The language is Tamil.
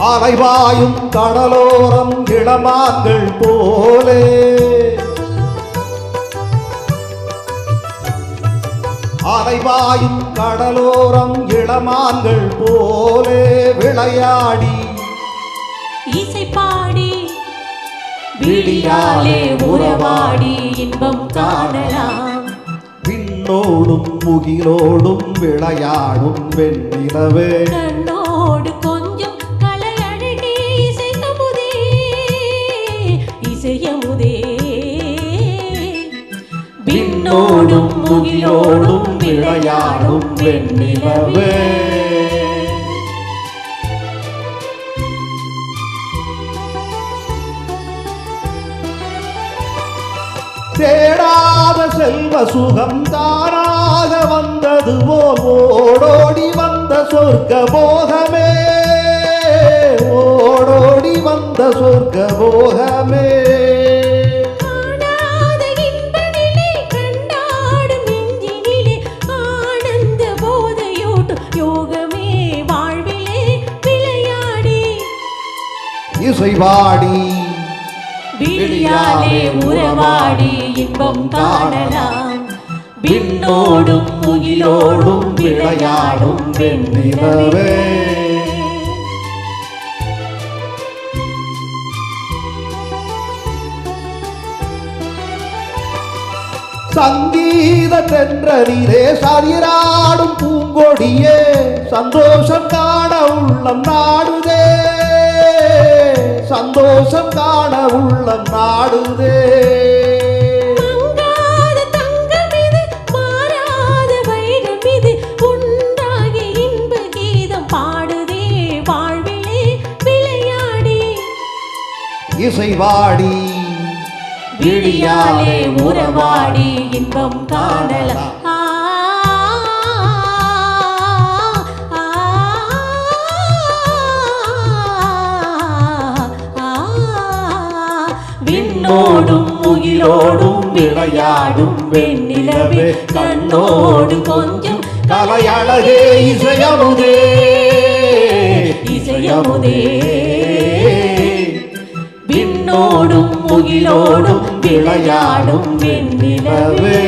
அலைவாயும் கடலோரம் இளமான்கள் போலே அலைவாயும் கடலோரம் இளமான்கள் போலே விளையாடி இசை பாடி விழியாலே உறவாடி இன்பம் காணலாம். விண்ணோடும் முகிலோடும் விளையாடும் வெண்ணிலவே கண்ணோடு கொஞ்சம் கலையழகே இசையமுதே இசையமுதே. விண்ணோடும் முகிலோடும் விளையாடும் வெண்ணிலவே தேடாத செல்வ சுகம் தானாக வந்தது போல் ஓடோடி வந்த சொர்க்க போகமே ஓடோடி வந்த சொர்க்க போகமே. இசைவாடி விழியாலே உறவாடி இன்பம் காணலாம். விண்ணோடும் முகிலோடும் விளையாடும் வெண்ணிலவே. சங்கீத தென்றலிலே சதிராடும் பூங்கொடியே சந்தோஷம் காண உள்ளம் நாடுதே சந்தோஷம் காண உள்ளம் நாடுதே. மங்காத தங்கமிது மாறாத வைரமிது உண்டாகி இன்ப கீதம் பாடுதே வாழ்விலே விளையாடி இசைவாடி விழியாலே உறவாடி இன்பம் காணலாம். விண்ணோடும் முகிலோடும் விளையாடும் வெண்ணிலவே கண்ணோடு கொஞ்சம் கலையழகே இசையமுதே இசையமுதே. விண்ணோடும் முகிலோடும் விளையாடும் வெண்ணிலவே.